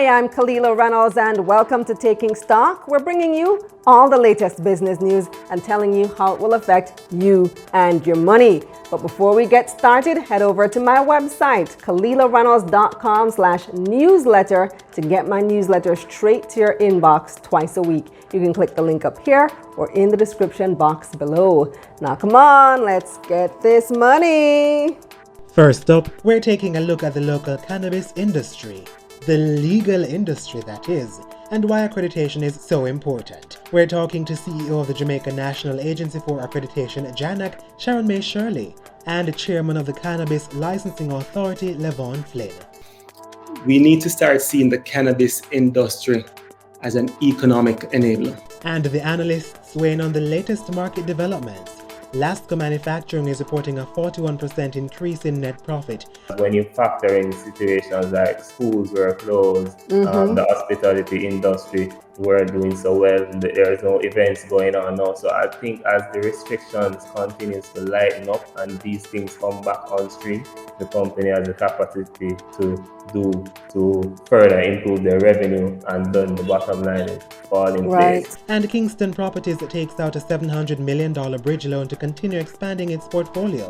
Hi, I'm Kalilah Reynolds and welcome to Taking Stock. We're bringing you all the latest business news and telling you how it will affect you and your money. But before we get started, head over to my website, KalilahReynolds.com/newsletter to get my newsletter straight to your inbox twice a week. You can click the link up here or in the description box below. Now come on, let's get this money. First up, we're taking a look at the local cannabis industry. The legal industry, that is, and why accreditation is so important. We're talking to CEO of the Jamaica National Agency for Accreditation, JANAAC, Sharonmae Shirley, and Chairman of the Cannabis Licensing Authority, LeVaughn Flynn. We need to start seeing the cannabis industry as an economic enabler. And the analysts weigh in on the latest market developments. Lasco Manufacturing is reporting a 41% increase in net profit. When you factor in situations like schools were closed, the hospitality industry weren't doing so well, there's no events going on now. So I think as the restrictions continues to lighten up and these things come back on stream, the company has the capacity to further improve their revenue, and then the bottom line is fall in place. And Kingston Properties takes out a $700 million bridge loan to continue expanding its portfolio.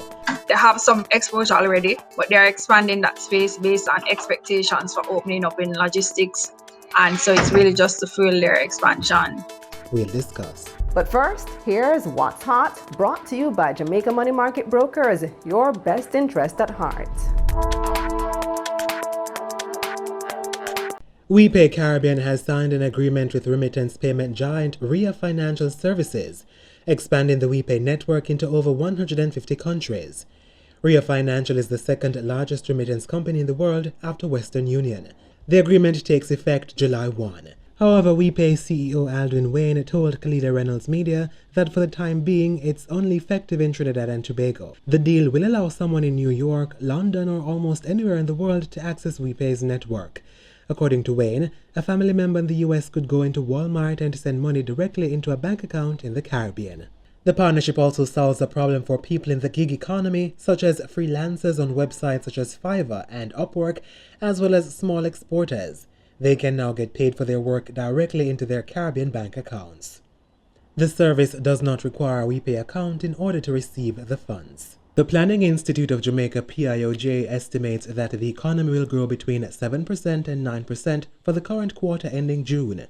They have some exposure already, but they're expanding that space based on expectations for opening up in logistics. And so it's really just to fuel their expansion. We'll discuss. But first, here's What's Hot, brought to you by Jamaica Money Market Brokers, your best interest at heart. WePay Caribbean has signed an agreement with remittance payment giant Ria Financial Services, expanding the WePay network into over 150 countries. Ria Financial is the second largest remittance company in the world after Western Union. The agreement takes effect July 1. However, WePay CEO Aldwin Wayne told Kalilah Reynolds Media that for the time being, it's only effective in Trinidad and Tobago. The deal will allow someone in New York, London, or almost anywhere in the world to access WePay's network. According to Wayne, a family member in the US could go into Walmart and send money directly into a bank account in the Caribbean. The partnership also solves a problem for people in the gig economy, such as freelancers on websites such as Fiverr and Upwork, as well as small exporters. They can now get paid for their work directly into their Caribbean bank accounts. The service does not require a WePay account in order to receive the funds. The Planning Institute of Jamaica PIOJ estimates that the economy will grow between 7% and 9% for the current quarter ending June.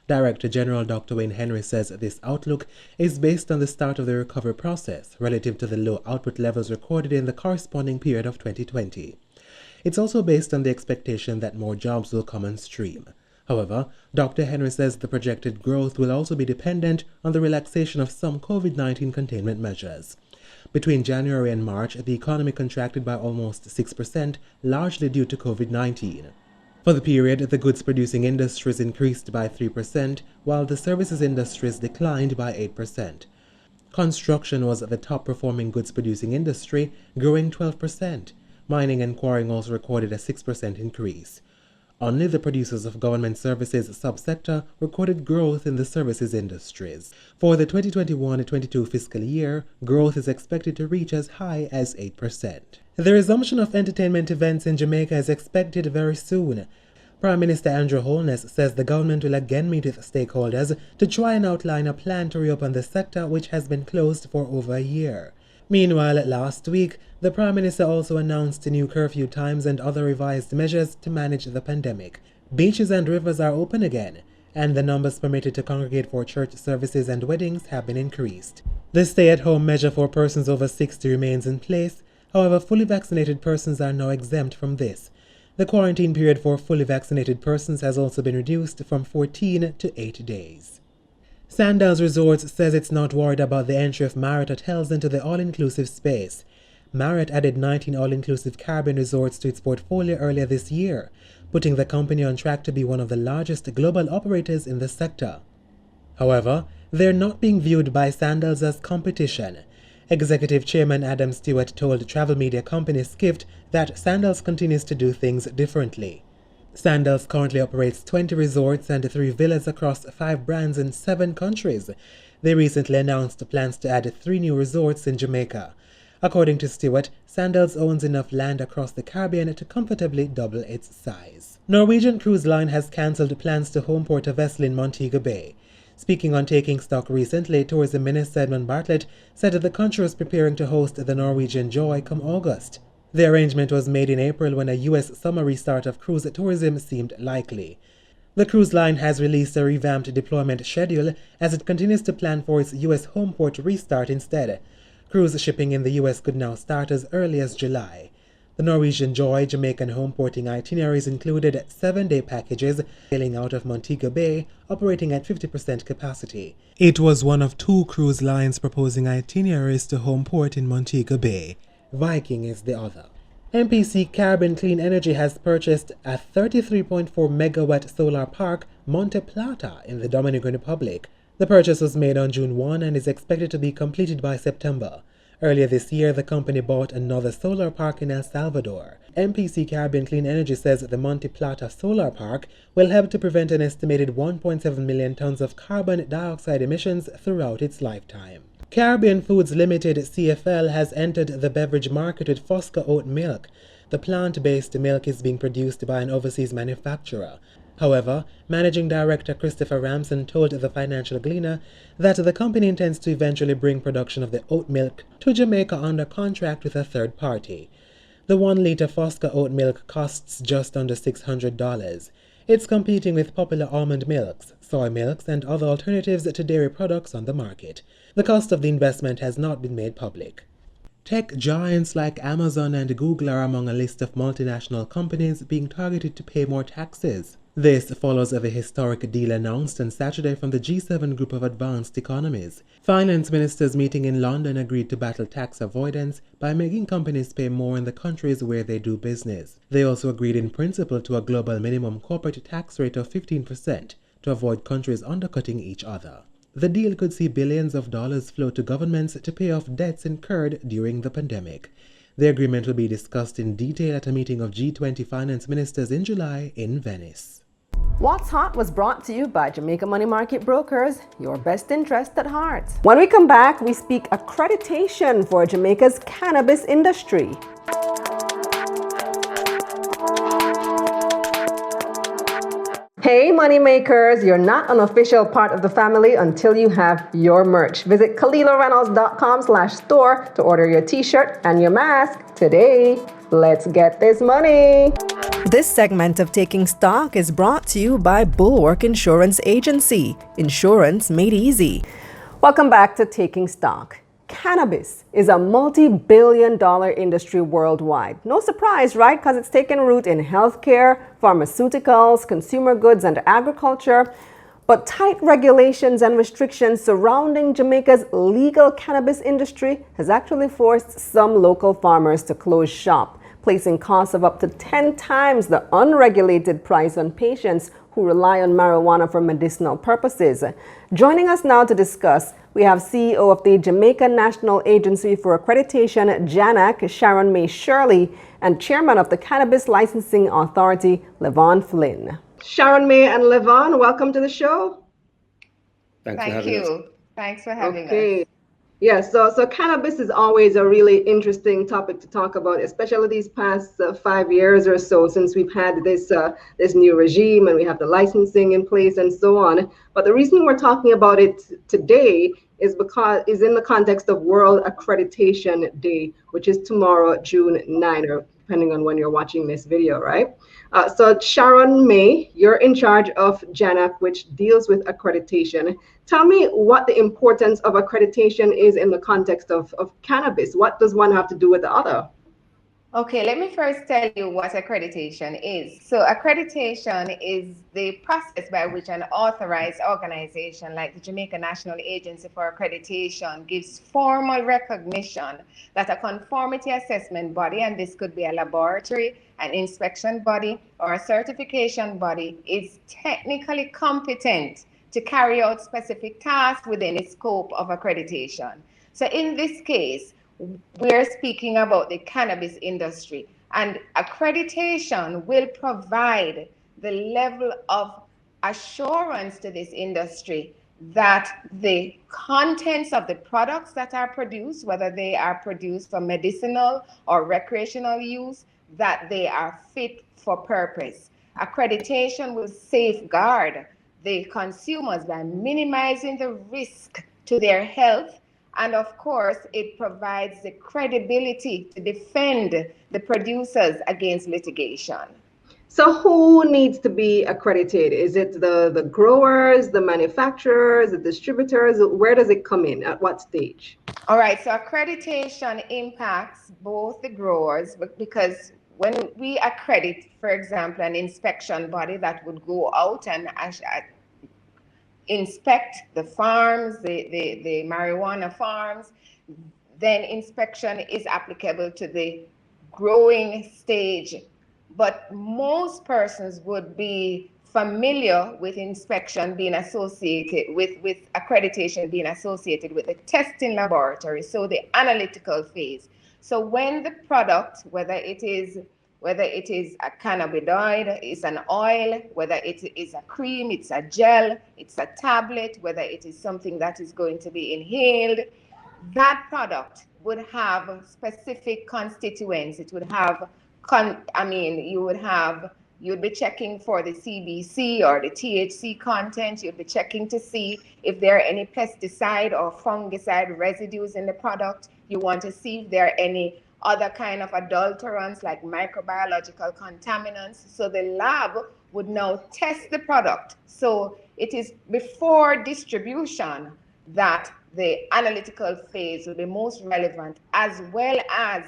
Director General Dr. Wayne Henry says this outlook is based on the start of the recovery process relative to the low output levels recorded in the corresponding period of 2020. It's also based on the expectation that more jobs will come on stream. However, Dr. Henry says the projected growth will also be dependent on the relaxation of some COVID-19 containment measures. Between January and March, the economy contracted by almost 6%, largely due to COVID-19. For the period, the goods-producing industries increased by 3%, while the services industries declined by 8%. Construction was the top-performing goods-producing industry, growing 12%. Mining and quarrying also recorded a 6% increase. Only the producers of government services subsector recorded growth in the services industries. For the 2021-22 fiscal year, growth is expected to reach as high as 8%. The resumption of entertainment events in Jamaica is expected very soon. Prime Minister Andrew Holness says the government will again meet with stakeholders to try and outline a plan to reopen the sector, which has been closed for over a year. Meanwhile, last week, the Prime Minister also announced new curfew times and other revised measures to manage the pandemic. Beaches and rivers are open again, and the numbers permitted to congregate for church services and weddings have been increased. The stay-at-home measure for persons over 60 remains in place. However, fully vaccinated persons are now exempt from this. The quarantine period for fully vaccinated persons has also been reduced from 14 to 8 days. Sandals Resorts says it's not worried about the entry of Marriott hotels into the all-inclusive space. Marriott added 19 all-inclusive Caribbean resorts to its portfolio earlier this year, putting the company on track to be one of the largest global operators in the sector. However, they're not being viewed by Sandals as competition. Executive Chairman Adam Stewart told travel media company Skift that Sandals continues to do things differently. Sandals currently operates 20 resorts and 3 villas across 5 brands in 7 countries. They recently announced plans to add 3 new resorts in Jamaica. According to Stewart, Sandals owns enough land across the Caribbean to comfortably double its size. Norwegian Cruise Line has cancelled plans to homeport a vessel in Montego Bay. Speaking on Taking Stock recently, Tourism Minister Edmund Bartlett said that the country was preparing to host the Norwegian Joy come August. The arrangement was made in April when a U.S. summer restart of cruise tourism seemed likely. The cruise line has released a revamped deployment schedule as it continues to plan for its U.S. homeport restart instead. Cruise shipping in the U.S. could now start as early as July. The Norwegian Joy Jamaican homeporting itineraries included 7-day packages sailing out of Montego Bay, operating at 50% capacity. It was one of 2 cruise lines proposing itineraries to homeport in Montego Bay. Viking is the other. MPC Caribbean Clean Energy has purchased a 33.4 megawatt solar park, Monte Plata, in the Dominican Republic. The purchase was made on June 1 and is expected to be completed by September. Earlier this year, the company bought another solar park in El Salvador. MPC Caribbean Clean Energy says the Monte Plata Solar Park will help to prevent an estimated 1.7 million tons of carbon dioxide emissions throughout its lifetime. Caribbean Foods Limited CFL has entered the beverage market with Fosca oat milk. The plant-based milk is being produced by an overseas manufacturer. However, Managing Director Christopher Ramson told the Financial Gleaner that the company intends to eventually bring production of the oat milk to Jamaica under contract with a third party. The 1-liter Fosca oat milk costs just under $600. It's competing with popular almond milks, soy milks, and other alternatives to dairy products on the market. The cost of the investment has not been made public. Tech giants like Amazon and Google are among a list of multinational companies being targeted to pay more taxes. This follows a historic deal announced on Saturday from the G7 group of advanced economies. Finance ministers meeting in London agreed to battle tax avoidance by making companies pay more in the countries where they do business. They also agreed in principle to a global minimum corporate tax rate of 15% to avoid countries undercutting each other. The deal could see billions of dollars flow to governments to pay off debts incurred during the pandemic. The agreement will be discussed in detail at a meeting of G20 finance ministers in July in Venice. What's Hot was brought to you by Jamaica Money Market Brokers, your best interest at heart. When we come back, we speak accreditation for Jamaica's cannabis industry. Hey moneymakers, you're not an official part of the family until you have your merch. Visit KalilahReynolds.com/store to order your t-shirt and your mask today. Let's get this money. This segment of Taking Stock is brought to you by Bulwark Insurance Agency. Insurance made easy. Welcome back to Taking Stock. Cannabis is a multi-billion-dollar industry worldwide. No surprise, right? Because it's taken root in healthcare, pharmaceuticals, consumer goods, and agriculture. But tight regulations and restrictions surrounding Jamaica's legal cannabis industry has actually forced some local farmers to close shop, placing costs of up to 10 times the unregulated price on patients who rely on marijuana for medicinal purposes. Joining us now to discuss, we have CEO of the Jamaica National Agency for Accreditation, JANAAC, Sharonmae Shirley, and Chairman of the Cannabis Licensing Authority, LeVaughn Flynn. Sharonmae and LeVaughn, welcome to the show. Thanks for having us. Thanks for having us. Yes, so cannabis is always a really interesting topic to talk about, especially these past 5 years or so since we've had this new regime and we have the licensing in place and so on. But the reason we're talking about it today is in the context of World Accreditation Day, which is tomorrow, June 9, or depending on when you're watching this video, right? So Sharonmae, you're in charge of JANAAC, which deals with accreditation. Tell me what the importance of accreditation is in the context of cannabis. What does one have to do with the other? Okay, let me first tell you what accreditation is. So accreditation is the process by which an authorized organization like the Jamaica National Agency for Accreditation gives formal recognition that a conformity assessment body, and this could be a laboratory, an inspection body, or a certification body, is technically competent to carry out specific tasks within its scope of accreditation. So in this case, we're speaking about the cannabis industry, and accreditation will provide the level of assurance to this industry that the contents of the products that are produced, whether they are produced for medicinal or recreational use, that they are fit for purpose. Accreditation will safeguard the consumers by minimizing the risk to their health. And of course, it provides the credibility to defend the producers against litigation. So who needs to be accredited? Is it the growers, the manufacturers, the distributors? Where does it come in? At what stage? All right, so accreditation impacts both the growers, because when we accredit, for example, an inspection body that would go out and inspect the farms, the marijuana farms, then inspection is applicable to the growing stage. But most persons would be familiar with inspection being associated with accreditation being associated with the testing laboratory, so the analytical phase. So when the product, whether it is a cannabinoid, it's an oil, whether it is a cream, it's a gel, it's a tablet, whether it is something that is going to be inhaled, that product would have specific constituents. It would have, you'd be checking for the CBC or the THC content. You'd be checking to see if there are any pesticide or fungicide residues in the product. You want to see if there are any other kind of adulterants like microbiological contaminants. So the lab would now test the product. So it is before distribution that the analytical phase will be most relevant, as well as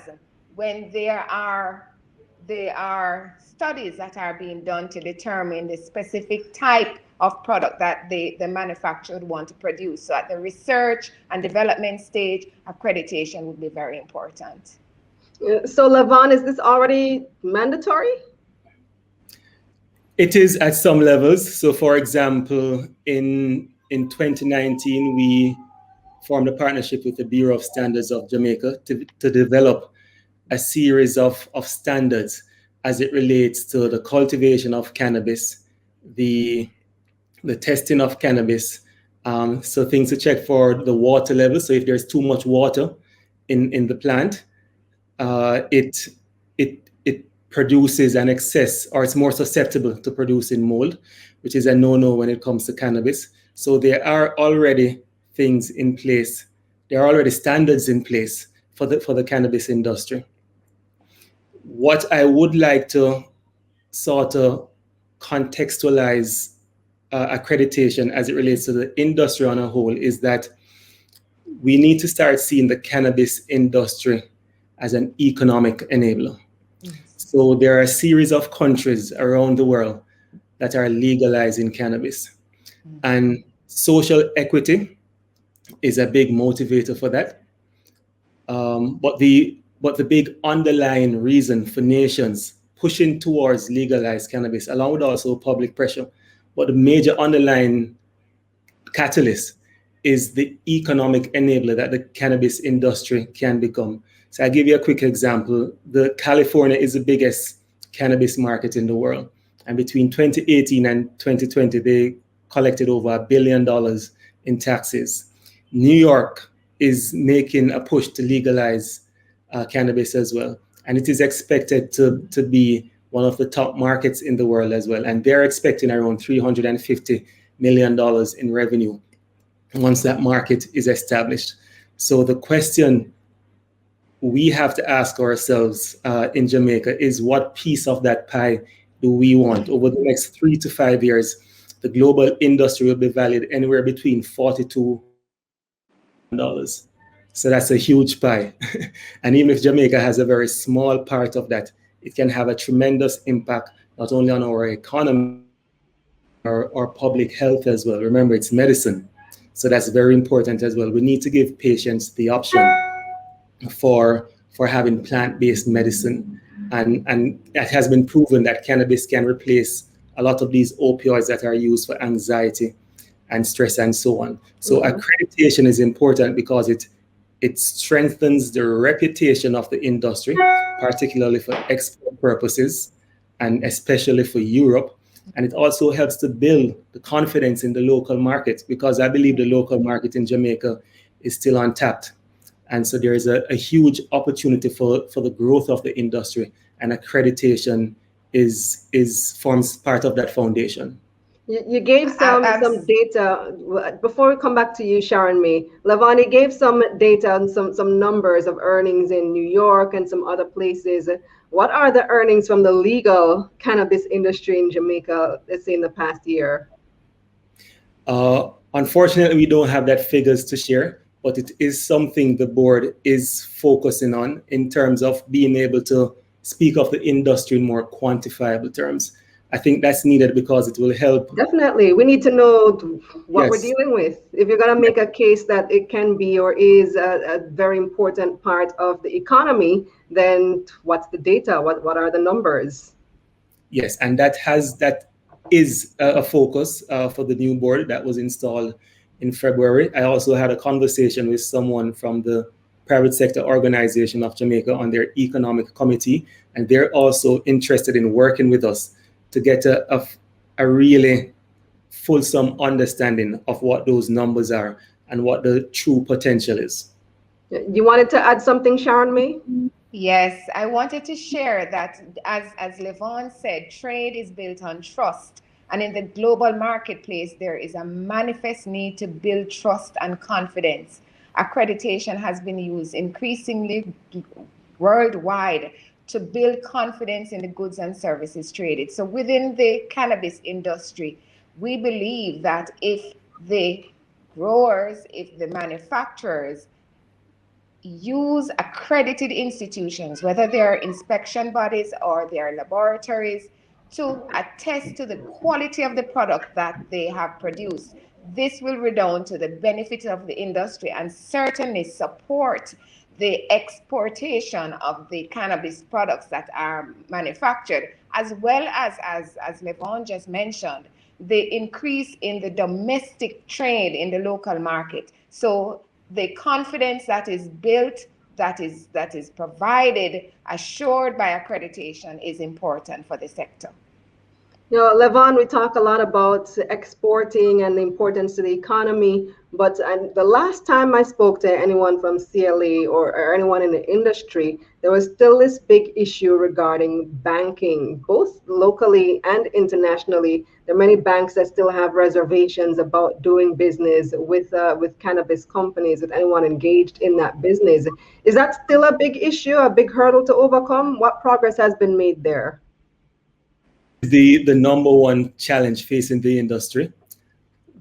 when there are studies that are being done to determine the specific type of product that the manufacturer would want to produce. So at the research and development stage, accreditation would be very important. So LeVaughn, is this already mandatory? It is at some levels. So for example, in 2019, we formed a partnership with the Bureau of Standards of Jamaica to develop a series of standards as it relates to the cultivation of cannabis, the testing of cannabis, so things to check for the water level. So if there's too much water in the plant, it produces an excess, or it's more susceptible to producing mold, which is a no-no when it comes to cannabis. So there are already things in place. There are already standards in place for the cannabis industry. What I would like to sort of contextualize accreditation as it relates to the industry on a whole is that we need to start seeing the cannabis industry as an economic enabler. So there are a series of countries around the world that are legalizing cannabis, and social equity is a big motivator for that. But the big underlying reason for nations pushing towards legalized cannabis, along with also public pressure, but the major underlying catalyst is the economic enabler that the cannabis industry can become. So I'll give you a quick example. California is the biggest cannabis market in the world. And between 2018 and 2020, they collected over $1 billion in taxes. New York is making a push to legalize cannabis as well. And it is expected to be one of the top markets in the world as well. And they're expecting around $350 million in revenue once that market is established. So the question we have to ask ourselves in Jamaica is, what piece of that pie do we want? Over the next 3 to 5 years, the global industry will be valued anywhere between $42 billion. So that's a huge pie. And even if Jamaica has a very small part of that, it can have a tremendous impact, not only on our economy, or public health as well. Remember, it's medicine. So that's very important as well. We need to give patients the option for having plant-based medicine. And it has been proven that cannabis can replace a lot of these opioids that are used for anxiety and stress and so on. So accreditation is important because it strengthens the reputation of the industry, particularly for export purposes, and especially for Europe. And it also helps to build the confidence in the local market, because I believe the local market in Jamaica is still untapped. And so there is a huge opportunity for the growth of the industry, and accreditation forms part of that foundation. You gave some data. Before we come back to you, Sharonmae, LeVaughn gave some data and some numbers of earnings in New York and some other places. What are the earnings from the legal cannabis industry in Jamaica, let's say in the past year? Unfortunately, we don't have that figures to share, but it is something the board is focusing on in terms of being able to speak of the industry in more quantifiable terms. I think that's needed because it will help. Definitely. We need to know what we're dealing with. If you're going to make a case that it can be or is a very important part of the economy, then what's the data? What are the numbers? Yes, and that is a focus for the new board that was installed in February. I also had a conversation with someone from the private sector organization of Jamaica on their economic committee, and they're also interested in working with us to get a really fulsome understanding of what those numbers are and what the true potential is. You wanted to add something, Sharonmae? Yes, I wanted to share that as LeVaughn said, trade is built on trust. And in the global marketplace, there is a manifest need to build trust and confidence. Accreditation has been used increasingly worldwide to build confidence in the goods and services traded. So within the cannabis industry, we believe that if the growers, if the manufacturers use accredited institutions, whether they are inspection bodies or they are laboratories, to attest to the quality of the product that they have produced, this will redound to the benefit of the industry and certainly support the exportation of the cannabis products that are manufactured, as well as LeVaughn just mentioned, the increase in the domestic trade in the local market. So the confidence that is built, that is provided, assured by accreditation is important for the sector. You know, LeVaughn, we talk a lot about exporting and the importance to the economy, but the last time I spoke to anyone from CLA or anyone in the industry, there was still this big issue regarding banking, both locally and internationally. There are many banks that still have reservations about doing business with cannabis companies, with anyone engaged in that business. Is that still a big issue, a big hurdle to overcome? What progress has been made there? The number one challenge facing the industry.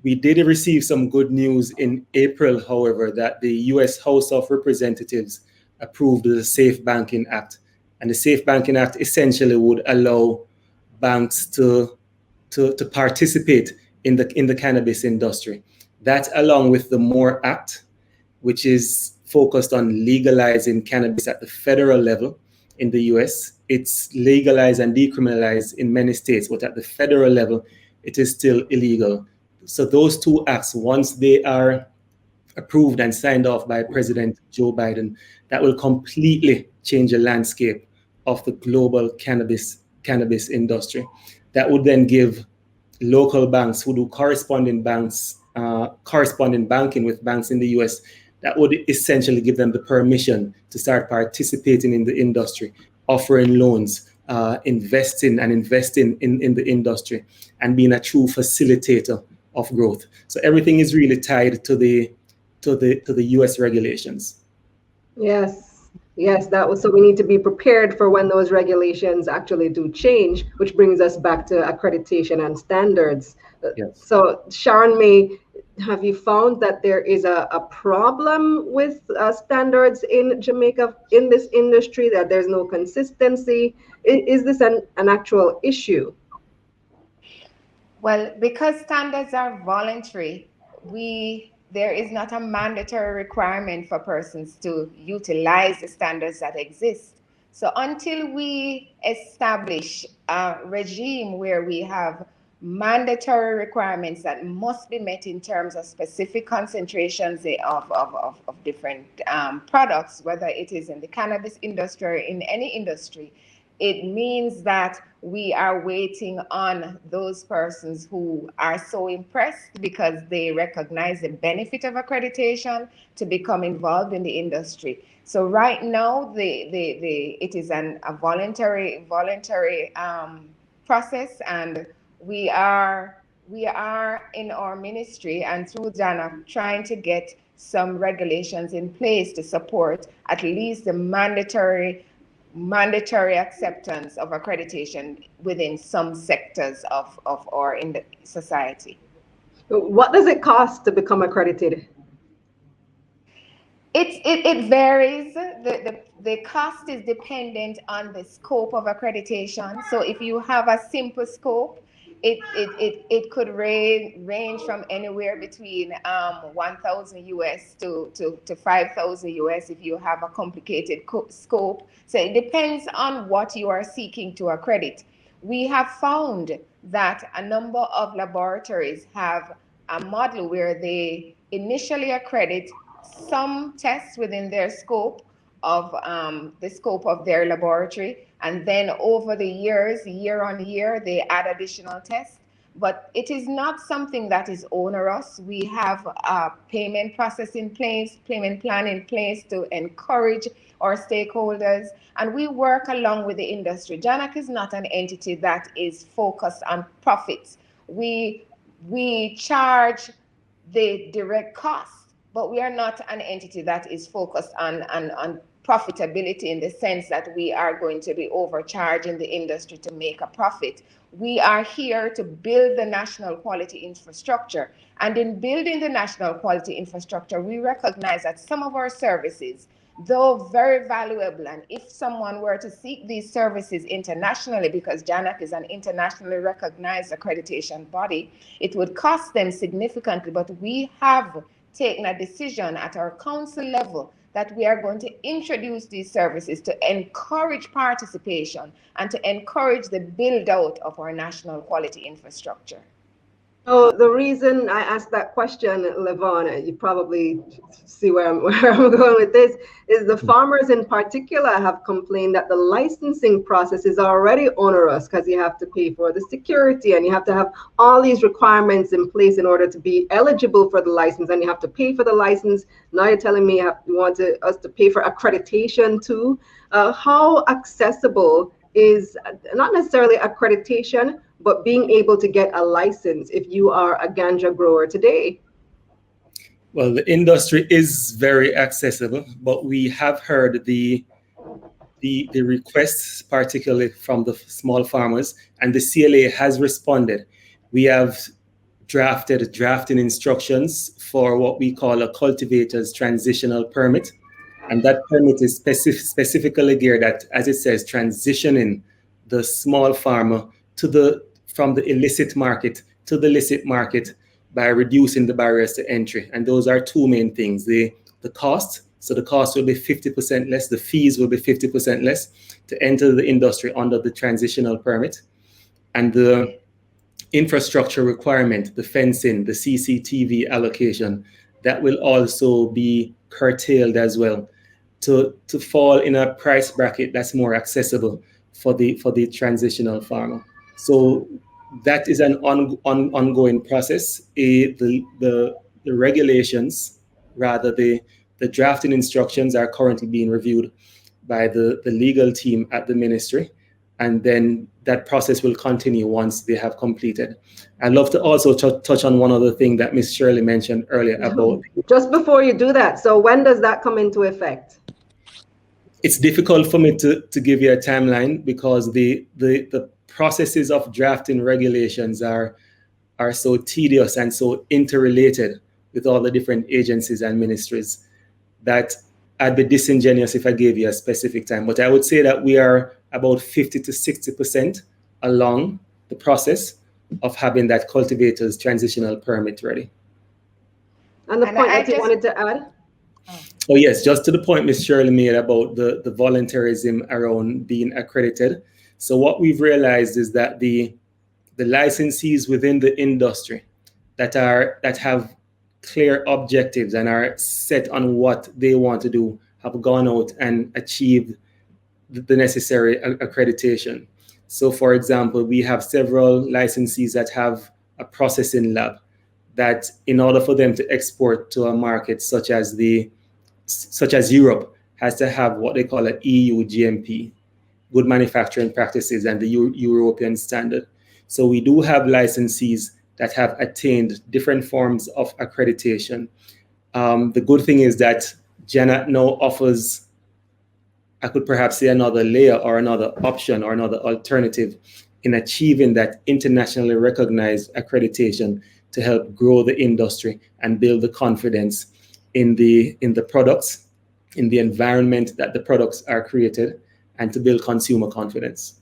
We did receive some good news in April, however, that the U.S. House of Representatives approved the Safe Banking Act. And the Safe Banking Act essentially would allow banks to participate in the cannabis industry. That, along with the MORE Act, which is focused on legalizing cannabis at the federal level in the US. It's legalized and decriminalized in many states, but at the federal level, it is still illegal. So those two acts, once they are approved and signed off by President Joe Biden, that will completely change the landscape of the global cannabis industry. That would then give local banks who do corresponding banking with banks in the US, that would essentially give them the permission to start participating in the industry, offering loans, investing in the industry, and being a true facilitator of growth. So everything is really tied to the US regulations. Yes, that was, so we need to be prepared for when those regulations actually do change, which brings us back to accreditation and standards. Yes. So Sharonmae, have you found that there is a problem with standards in Jamaica in this industry, that there's no consistency? Is this an actual issue? Well, because standards are voluntary, there is not a mandatory requirement for persons to utilize the standards that exist. So until we establish a regime where we have mandatory requirements that must be met in terms of specific concentrations of different products, whether it is in the cannabis industry or in any industry, it means that we are waiting on those persons who are so impressed because they recognize the benefit of accreditation to become involved in the industry. So right now, it is a voluntary process, and we are in our ministry and through JANAAC trying to get some regulations in place to support at least the mandatory acceptance of accreditation within some sectors of our in the society. What does it cost to become accredited? It varies. The cost is dependent on the scope of accreditation. So if you have a simple scope, it could range from anywhere between 1,000 US to 5,000 US if you have a complicated scope. So it depends on what you are seeking to accredit. We have found that a number of laboratories have a model where they initially accredit some tests within their scope of their laboratory, and then over the years, year on year, they add additional tests. But it is not something that is onerous. We have a payment process in place, payment plan in place to encourage our stakeholders, and we work along with the industry. JANAAC is not an entity that is focused on profits. We charge the direct costs, but we are not an entity that is focused on profitability in the sense that we are going to be overcharging the industry to make a profit. We are here to build the national quality infrastructure. And in building the national quality infrastructure, we recognize that some of our services, though very valuable, and if someone were to seek these services internationally, because JANAAC is an internationally recognized accreditation body, it would cost them significantly. But we have taken a decision at our council level that we are going to introduce these services to encourage participation and to encourage the build out of our national quality infrastructure. So the reason I asked that question, LeVaughn, you probably see where I'm going with this, is the farmers in particular have complained that the licensing process is already onerous because you have to pay for the security and you have to have all these requirements in place in order to be eligible for the license, and you have to pay for the license. Now you're telling me you want us to pay for accreditation too. How accessible is not necessarily accreditation, but being able to get a license if you are a ganja grower today? Well, the industry is very accessible, but we have heard the requests, particularly from the small farmers, and the CLA has responded. We have drafting instructions for what we call a cultivator's transitional permit. And that permit is specifically geared at, as it says, transitioning the small farmer from the illicit market to the licit market by reducing the barriers to entry. And those are two main things. The cost, so the cost will be 50% less, the fees will be 50% less to enter the industry under the transitional permit. And the infrastructure requirement, the fencing, the CCTV allocation, that will also be curtailed as well to fall in a price bracket that's more accessible for the transitional farmer. So that is an ongoing process. The regulations, rather the drafting instructions, are currently being reviewed by the legal team at the ministry, and then that process will continue once they have completed. I'd love to also touch on one other thing that Ms. Shirley mentioned earlier about. Just before you do that, so when does that come into effect? It's difficult for me to give you a timeline because the processes of drafting regulations are so tedious and so interrelated with all the different agencies and ministries that I'd be disingenuous if I gave you a specific time. But I would say that we are about 50 to 60% along the process of having that cultivator's transitional permit ready. And the point that you wanted to add? Oh yes, just to the point Ms. Shirley made about the voluntarism around being accredited. So what we've realized is that the licensees within the industry that have clear objectives and are set on what they want to do have gone out and achieved the necessary accreditation. So, for example, we have several licensees that have a processing lab that, in order for them to export to a market such as Europe, has to have what they call an EU GMP, good manufacturing practices, and the European standard. So we do have licensees that have attained different forms of accreditation. The good thing is that JANAAC now offers, I could perhaps say, another layer or another option or another alternative in achieving that internationally recognized accreditation to help grow the industry and build the confidence in the products, in the environment that the products are created, and to build consumer confidence.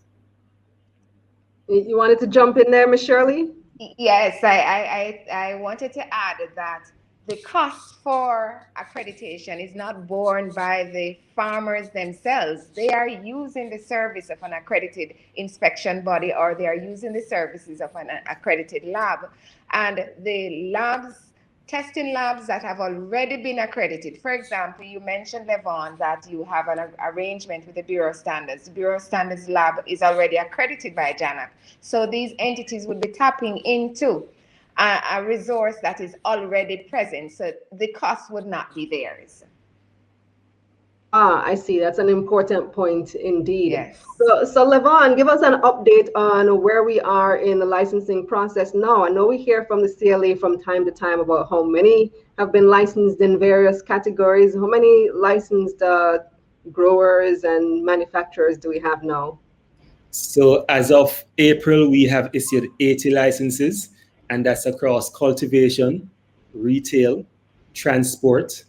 You wanted to jump in there, Ms. Shirley? Yes, I wanted to add that the cost for accreditation is not borne by the farmers themselves. They are using the service of an accredited inspection body, or they are using the services of an accredited lab. And the testing labs that have already been accredited. For example, you mentioned, LeVaughn, that you have an arrangement with the Bureau of Standards. The Bureau of Standards lab is already accredited by JANAAC. So these entities would be tapping into a resource that is already present. So the cost would not be theirs. I see. That's an important point indeed. Yes. So LeVaughn, give us an update on where we are in the licensing process now. I know we hear from the CLA from time to time about how many have been licensed in various categories. How many licensed growers and manufacturers do we have now? So as of April, we have issued 80 licenses, and that's across cultivation, retail, transport,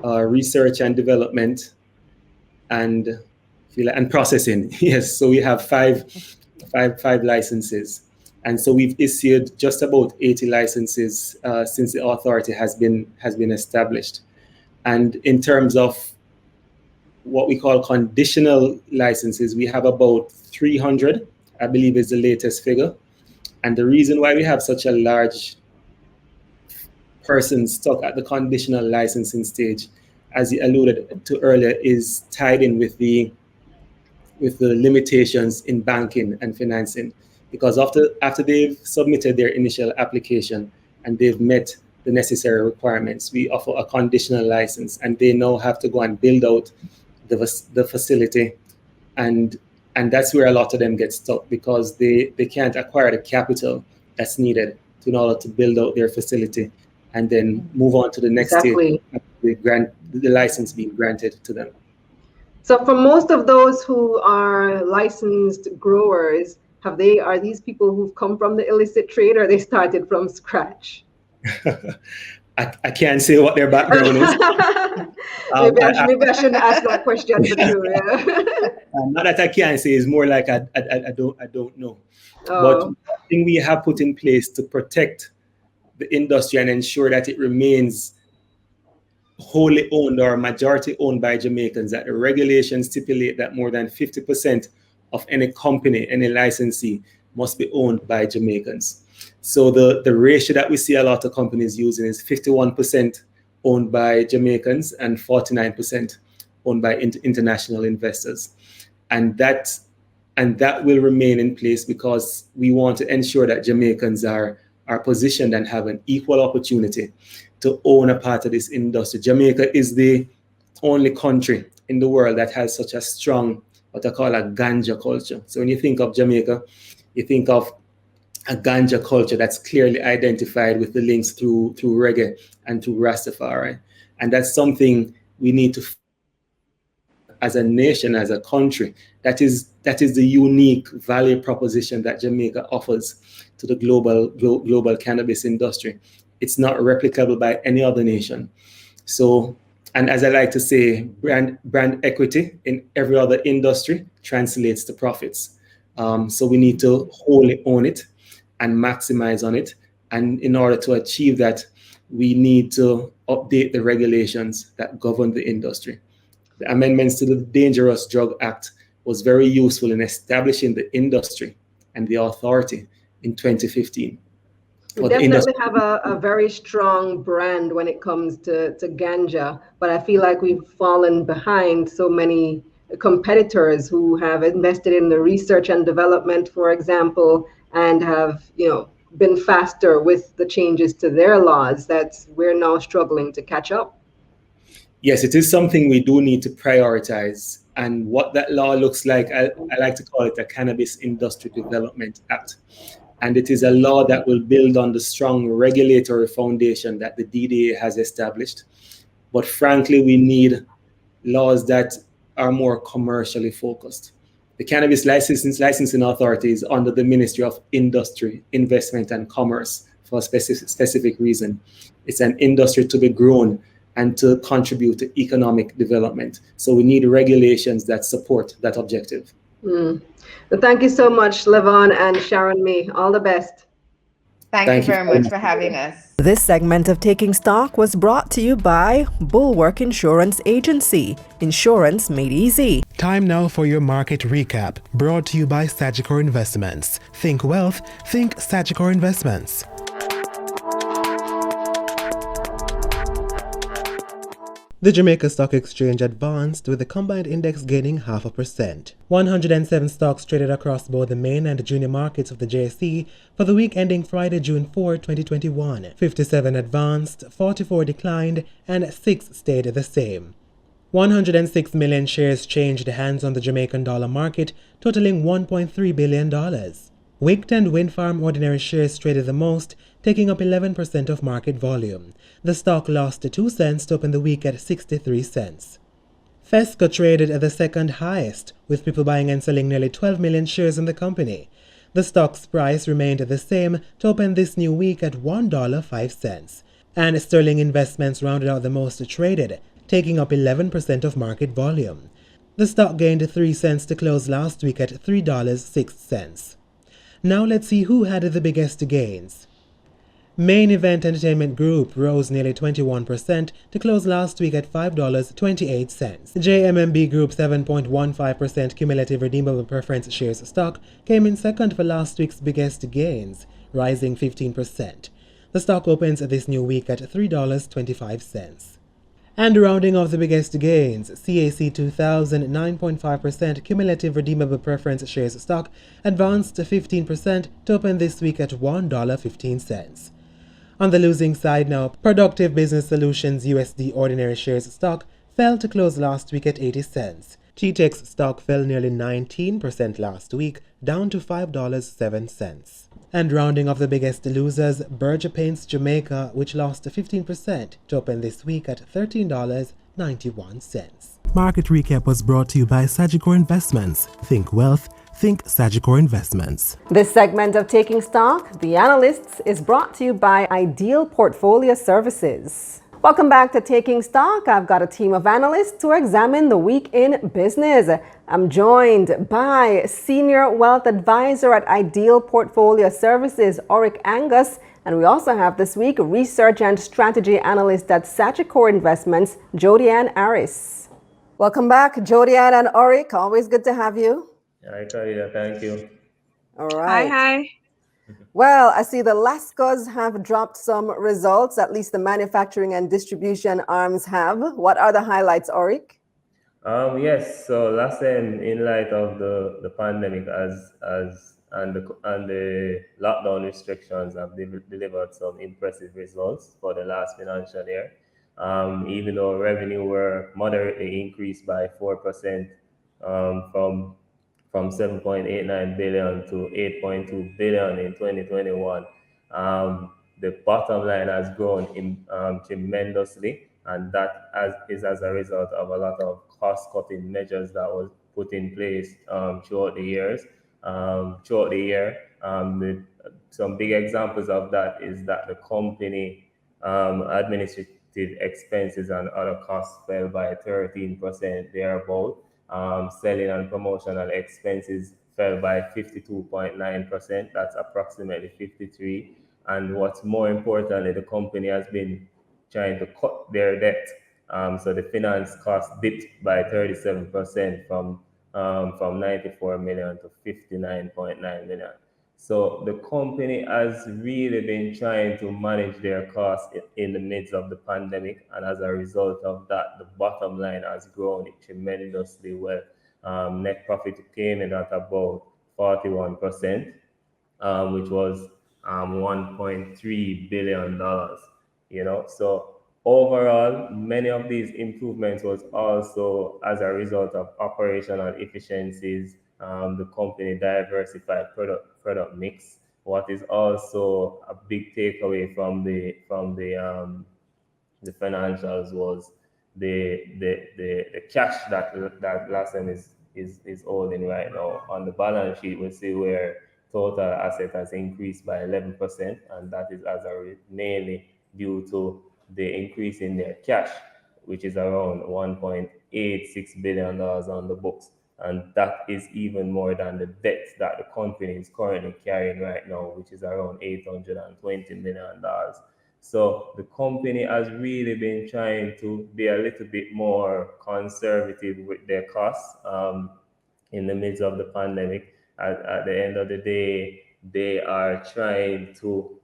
research and development, and processing. Yes, so we have five licenses, and so we've issued just about 80 licenses since the authority has been established. And in terms of what we call conditional licenses, we have about 300, I believe is the latest figure. And the reason why we have such a large person stuck at the conditional licensing stage, as you alluded to earlier, is tied in with the limitations in banking and financing. Because after they've submitted their initial application and they've met the necessary requirements, we offer a conditional license, and they now have to go and build out the facility, and that's where a lot of them get stuck, because they can't acquire the capital that's needed in order to build out their facility and then move on to the next stage, the license being granted to them. So for most of those who are licensed growers, are these people who've come from the illicit trade, or they started from scratch? I can't say what their background is. Maybe I shouldn't ask that question for you. Yeah. Not that I can't say, it's more like I don't know. Oh. But one thing we have put in place to protect the industry and ensure that it remains wholly owned or majority owned by Jamaicans, that the regulations stipulate that more than 50% of any company, any licensee, must be owned by Jamaicans. So the ratio that we see a lot of companies using is 51% owned by Jamaicans and 49% owned by international investors. And that will remain in place because we want to ensure that Jamaicans are positioned and have an equal opportunity to own a part of this industry. Jamaica is the only country in the world that has such a strong, what I call a ganja culture. So when you think of Jamaica, you think of a ganja culture that's clearly identified with the links through reggae and through Rastafari. And that's something we need to, as a nation, as a country, that is the unique value proposition that Jamaica offers to the global cannabis industry. It's not replicable by any other nation. So, and as I like to say, brand equity in every other industry translates to profits. So we need to wholly own it and maximize on it. And in order to achieve that, we need to update the regulations that govern the industry. The amendments to the Dangerous Drug Act was very useful in establishing the industry and the authority in 2015. We definitely have a very strong brand when it comes to ganja, but I feel like we've fallen behind so many competitors who have invested in the research and development, for example, and have, been faster with the changes to their laws, that we're now struggling to catch up? Yes, it is something we do need to prioritize. And what that law looks like, I like to call it a Cannabis Industry Development Act. And it is a law that will build on the strong regulatory foundation that the DDA has established. But frankly, we need laws that are more commercially focused. The Cannabis Licensing Authority is under the Ministry of Industry, Investment and Commerce for a specific reason. It's an industry to be grown and to contribute to economic development. So we need regulations that support that objective. Well, thank you so much, LeVaughn and Sharonmae. All the best. Thank you very much for having us. This segment of Taking Stock was brought to you by Bulwark Insurance Agency. Insurance made easy. Time now for your market recap, brought to you by Sagicor Investments. Think wealth, think Sagicor Investments. The Jamaica Stock Exchange advanced, with the combined index gaining 0.5%. 107 stocks traded across both the main and junior markets of the JSE for the week ending Friday, June 4, 2021. 57 advanced, 44 declined, and 6 stayed the same. 106 million shares changed hands on the Jamaican dollar market, totaling $1.3 billion. Wicked and Windfarm ordinary shares traded the most, taking up 11% of market volume. The stock lost 2 cents to open the week at 63 cents. Fesco traded at the second highest, with people buying and selling nearly 12 million shares in the company. The stock's price remained the same to open this new week at $1.05. And Sterling Investments rounded out the most traded, taking up 11% of market volume. The stock gained 3 cents to close last week at $3.06. Now let's see who had the biggest gains. Main Event Entertainment Group rose nearly 21% to close last week at $5.28. JMMB Group's 7.15% cumulative redeemable preference shares stock came in second for last week's biggest gains, rising 15%. The stock opens this new week at $3.25. And rounding off the biggest gains, CAC 2000 9.5% cumulative redeemable preference shares stock advanced 15% to open this week at $1.15. On the losing side now, Productive Business Solutions USD ordinary shares stock fell to close last week at 80 cents. T-Tex stock fell nearly 19% last week, down to $5.07. And rounding off the biggest losers, Berger Paints Jamaica, which lost 15% to open this week at $13.91. Market recap was brought to you by Sagicor Investments. Think wealth, think Sagicor Investments. This segment of Taking Stock, The Analysts, is brought to you by Ideal Portfolio Services. Welcome back to Taking Stock. I've got a team of analysts to examine the week in business. I'm joined by Senior Wealth Advisor at Ideal Portfolio Services, Oric Angus, and we also have this week Research and Strategy Analyst at Sagicor Investments, Jodianne Aris. Welcome back, Jodianne and Oric. Always good to have you. Hi, Kalilah. Thank you. All right. Hi. Well, I see the Lascos have dropped some results, at least the manufacturing and distribution arms have. What are the highlights, Oric? Yes, so last time, in light of the pandemic and the lockdown restrictions, have delivered some impressive results for the last financial year. Even though revenue were moderately increased by 4%, from 7.89 billion to 8.2 billion in 2021. The bottom line has grown tremendously, and that is as a result of a lot of cost-cutting measures that was put in place throughout the year. Some big examples of that is that the company administrative expenses and other costs fell by 13% thereabout. Selling and promotional expenses fell by 52.9%. That's approximately 53. And what's more importantly, the company has been trying to cut their debt. So the finance cost dipped by 37% from 94 million to 59.9 million. So the company has really been trying to manage their costs in the midst of the pandemic, and as a result of that, the bottom line has grown tremendously well. net profit came in at about 41%, which was $1.3 billion. So overall, many of these improvements was also as a result of operational efficiencies. The company diversified product mix. What is also a big takeaway from the financials was the cash that Blossom is holding right now. On the balance sheet, we see where total asset has increased by 11%, and that is mainly due to the increase in their cash, which is around $1.86 billion on the books. And that is even more than the debt that the company is currently carrying right now, which is around $820 million. So the company has really been trying to be a little bit more conservative with their costs in the midst of the pandemic. At the end of the day, they are trying to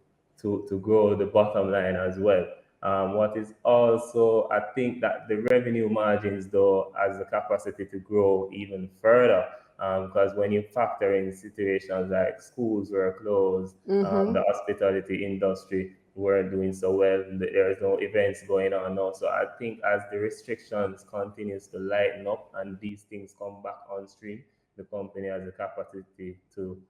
grow the bottom line as well. What is also, I think that the revenue margins, though, has the capacity to grow even further, because when you factor in situations like schools were closed, the hospitality industry weren't doing so well, there is no events going on now. So I think as the restrictions continues to lighten up and these things come back on stream, the company has the capacity to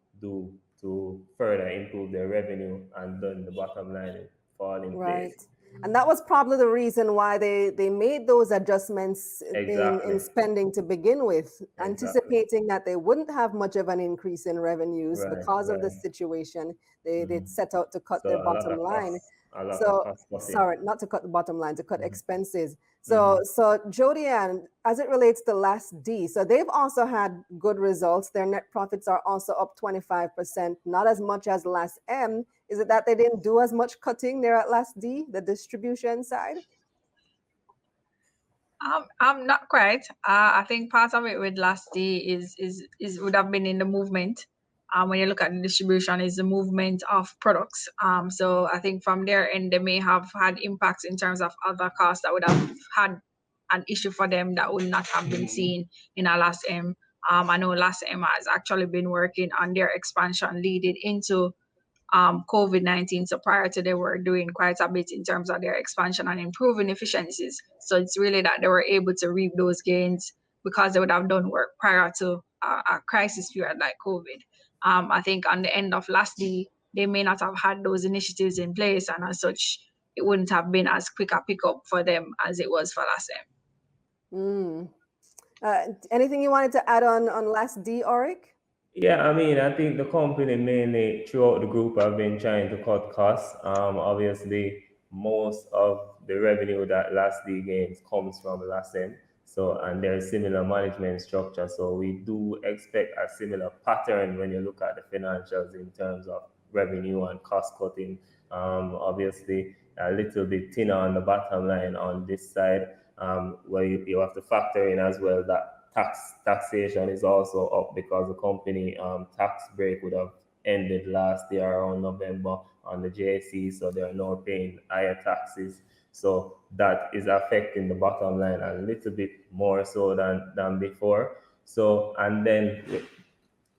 further improve their revenue, and then the bottom line fall in place. And that was probably the reason why they made those adjustments in spending to begin with, anticipating that they wouldn't have much of an increase in revenues because of the situation. They set out to cut their bottom line. Sorry, not to cut the bottom line, to cut expenses. So Jodianne, as it relates to Last D, so they've also had good results. Their net profits are also up 25%, not as much as Last M. Is it that they didn't do as much cutting there at Last D, the distribution side? Not quite. I think part of it with Last D is would have been in the movement. When you look at the distribution, is the movement of products. So I think from their end, they may have had impacts in terms of other costs that would have had an issue for them that would not have been seen in a Last M. I know Last M has actually been working on their expansion leading into COVID-19. So prior to, they were doing quite a bit in terms of their expansion and improving efficiencies. So it's really that they were able to reap those gains because they would have done work prior to a crisis period like COVID. I think on the end of Last D, they may not have had those initiatives in place, and as such, it wouldn't have been as quick a pickup for them as it was for Last M. Anything you wanted to add on Last D, Oric? Yeah, I mean, I think the company mainly throughout the group have been trying to cut costs. Obviously, most of the revenue that Last D gains comes from Last M. So, and there's similar management structure. So we do expect a similar pattern when you look at the financials in terms of revenue and cost cutting. Obviously, a little bit thinner on the bottom line on this side, where you have to factor in as well that taxation is also up because the company tax break would have ended last year around November on the JAC, so they are now paying higher taxes. So that is affecting the bottom line a little bit more so than before. So, and then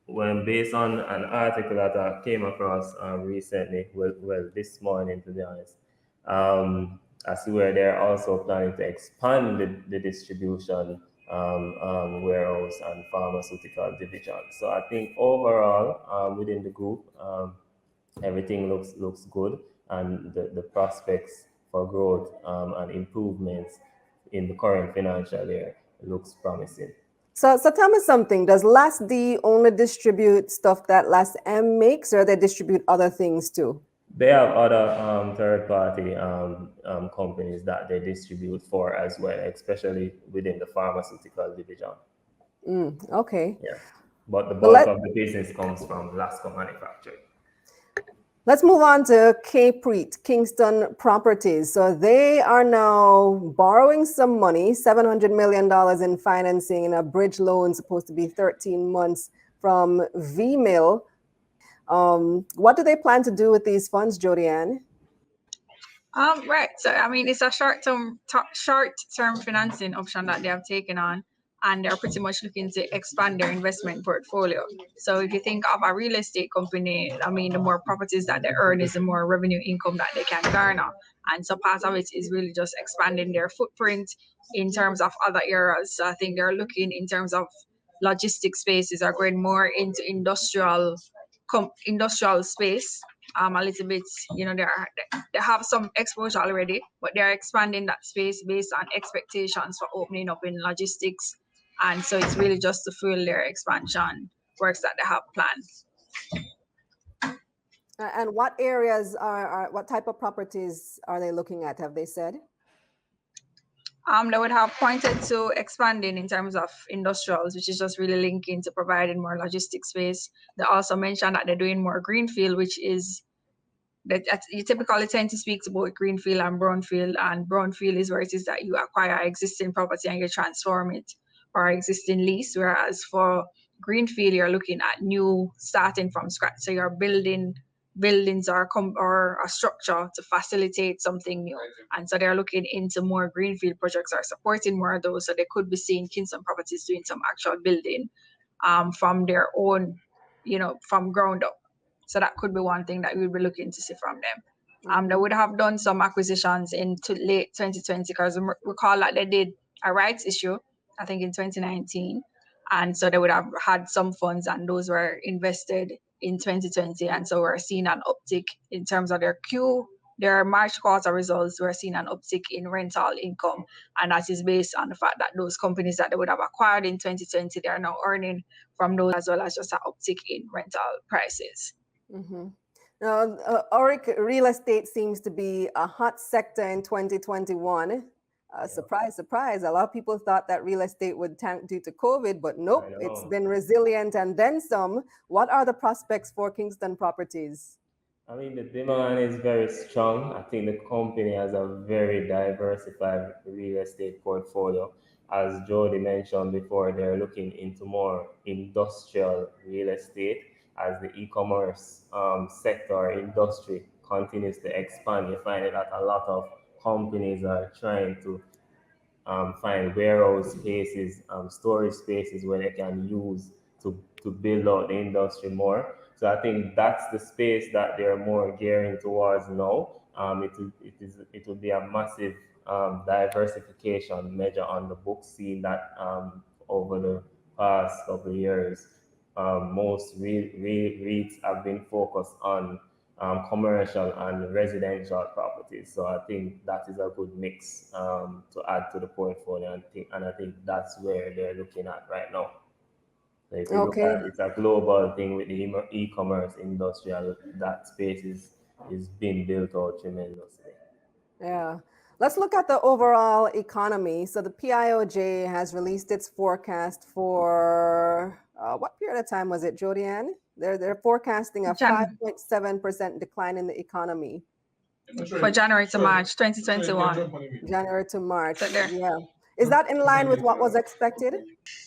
when based on an article that I came across recently, well, this morning to be honest, I see where they're also planning to expand the distribution warehouse and pharmaceutical division. So I think overall within the group, everything looks good, and the prospects for growth and improvements in the current financial year looks promising. So tell me something. Does Last D only distribute stuff that Last M makes, or they distribute other things too? They have other third-party companies that they distribute for as well, especially within the pharmaceutical division. Okay. Yeah, but the bulk of the business comes from Lasco Manufacturing. Let's move on to Kingston Properties. So they are now borrowing some money, $700 million in financing in a bridge loan supposed to be 13 months from VMill. What do they plan to do with these funds, Jodianne? Right. So I mean, it's a short-term financing option that they have taken on. and they're pretty much looking to expand their investment portfolio. So if you think of a real estate company, I mean, the more properties that they earn is the more revenue income that they can garner. And so part of it is really just expanding their footprint in terms of other areas. So I think they're looking in terms of logistics spaces, are going more into industrial space. A little bit, they have some exposure already, but they're expanding that space based on expectations for opening up in logistics. And so it's really just to fuel their expansion works that they have planned. And what areas what type of properties are they looking at? Have they said? They would have pointed to expanding in terms of industrials, which is just really linking to providing more logistics space. They also mentioned that they're doing more greenfield, which is that you typically tend to speak about greenfield and brownfield. And brownfield is where it is that you acquire existing property and you transform it or existing lease, whereas for greenfield, you're looking at new, starting from scratch. So you're building buildings or a structure to facilitate something new. And so they're looking into more greenfield projects or supporting more of those. So they could be seeing Kingston Properties doing some actual building from their own, from ground up. So that could be one thing that we'll be looking to see from them. They would have done some acquisitions in late 2020, because recall that they did a rights issue, I think in 2019. And so they would have had some funds, and those were invested in 2020. And so we're seeing an uptick in terms of their March quarter results. We're seeing an uptick in rental income. And that is based on the fact that those companies that they would have acquired in 2020, they are now earning from those, as well as just an uptick in rental prices. Now, Oric, real estate seems to be a hot sector in 2021. Surprise, surprise. A lot of people thought that real estate would tank due to COVID, but nope, it's been resilient and then some. What are the prospects for Kingston Properties? I mean, the demand is very strong. I think the company has a very diversified real estate portfolio. As Jody mentioned before, they're looking into more industrial real estate as the e-commerce sector industry continues to expand. You find that a lot of companies are trying to find warehouse spaces, storage spaces where they can use to build out the industry more. So I think that's the space that they're more gearing towards now. It will be a massive diversification measure on the book, seeing that over the past couple of years, most REITs have been focused on commercial and residential properties. So I think that is a good mix to add to the portfolio, and I think that's where they're looking at right now. So if you look at, it's a global thing with the e-commerce industry, that space is being built out tremendously. Yeah. Let's look at the overall economy. So the PIOJ has released its forecast for what period of time was it, Jodianne? They're forecasting a 5.7% decline in the economy. For January to March 2021. January to March, yeah. Is that in line with what was expected?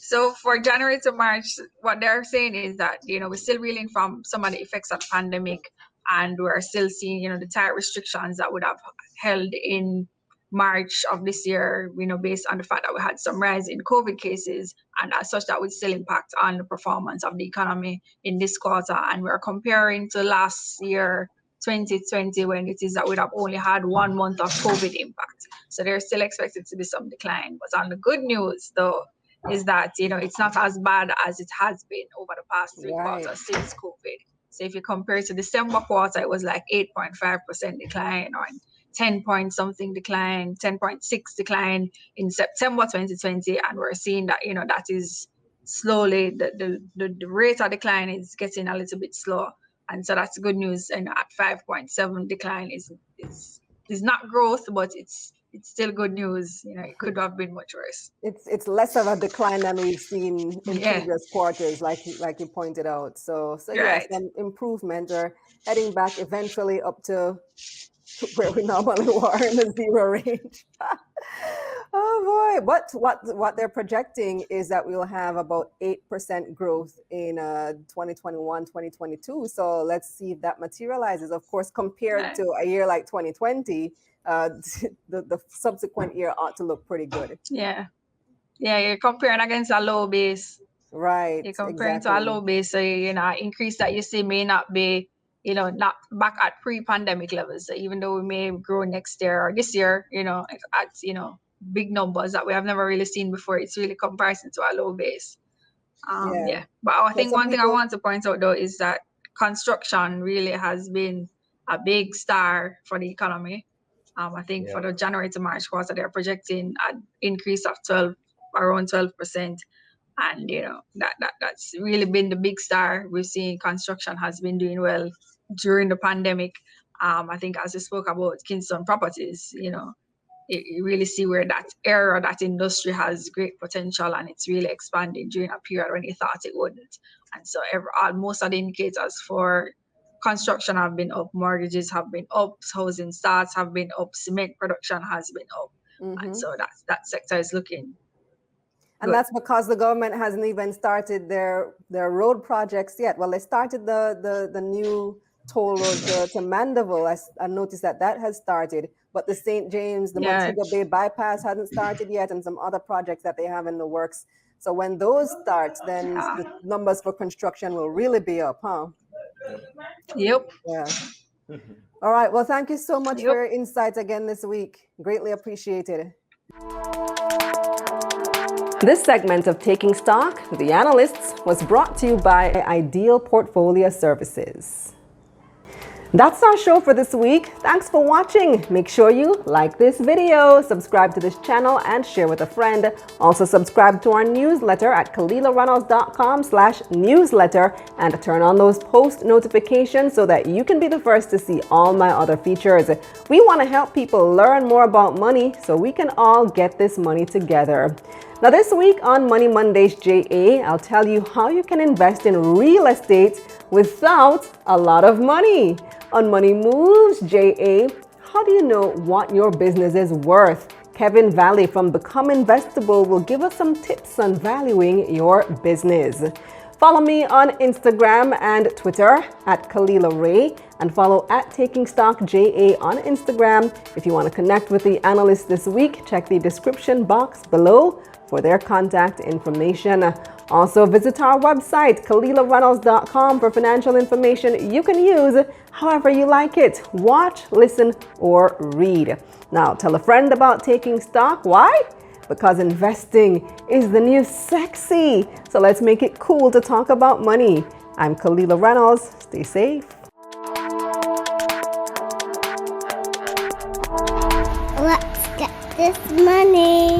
So for January to March, what they're saying is that, we're still reeling from some of the effects of the pandemic, and we're still seeing, the tight restrictions that would have held in March of this year, based on the fact that we had some rise in COVID cases, and as such that would still impact on the performance of the economy in this quarter. And we're comparing to last year, 2020, when it is that we'd have only had 1 month of COVID impact. So there's still expected to be some decline. But on the good news, though, is that, it's not as bad as it has been over the past 3 quarters since COVID. So if you compare to December quarter, it was like 8.5% decline, or 10 point something decline, 10.6 decline in September 2020. And we're seeing that, that is slowly, the rate of decline is getting a little bit slower. And so that's good news. And at 5.7 decline is not growth, but it's still good news. It could have been much worse. It's less of a decline than we've seen in previous quarters, like you pointed out. So yes, an improvement, or heading back eventually up to where we normally were in the zero range. Oh boy! But what they're projecting is that we'll have about 8% growth in 2021, 2022. So let's see if that materializes. Of course, compared to a year like 2020, the subsequent year ought to look pretty good. Yeah. you're comparing against a low base. Right. You're comparing to a low base, so increase that you see may not be, not back at pre-pandemic levels. So even though we may grow next year or this year, at big numbers that we have never really seen before, it's really comparison to a low base. But I think one thing I want to point out though is that construction really has been a big star for the economy. I think for the January to March quarter, they're projecting an increase of around 12%. And that's really been the big star. We've seen construction has been doing well during the pandemic. I think as we spoke about Kingston Properties, you really see where that area, that industry has great potential, and it's really expanding during a period when you thought it wouldn't. And so most of the indicators for construction have been up, mortgages have been up, housing starts have been up, cement production has been up. And so that sector is looking and good. That's because the government hasn't even started their road projects yet. Well, they started the new toll road to Mandeville. I noticed that has started, but the St. James, the Montego Bay bypass hasn't started yet, and some other projects that they have in the works. So when those start, then the numbers for construction will really be up, huh? Yep. Yeah. All right. Well, thank you so much for your insights again this week. Greatly appreciated. This segment of Taking Stock with the Analysts was brought to you by Ideal Portfolio Services. That's our show for this week. Thanks for watching. Make sure you like this video, subscribe to this channel, and share with a friend. Also subscribe to our newsletter at KalilahReynolds.com/newsletter and turn on those post notifications so that you can be the first to see all my other features. We want to help people learn more about money so we can all get this money together. Now this week on Money Mondays JA, I'll tell you how you can invest in real estate without a lot of money. On Money Moves JA, how do you know what your business is worth? Kevin Valley from Become Investable will give us some tips on valuing your business. Follow me on Instagram and Twitter at Kalilah Ray, and follow at Taking Stock JA on Instagram. If you want to connect with the analysts this week, check the description box below for their contact information. Also visit our website, KalilahReynolds.com, for financial information you can use however you like it. Watch, listen, or read. Now tell a friend about Taking Stock. Why? Because investing is the new sexy. So let's make it cool to talk about money. I'm Kalilah Reynolds. Stay safe. Let's get this money.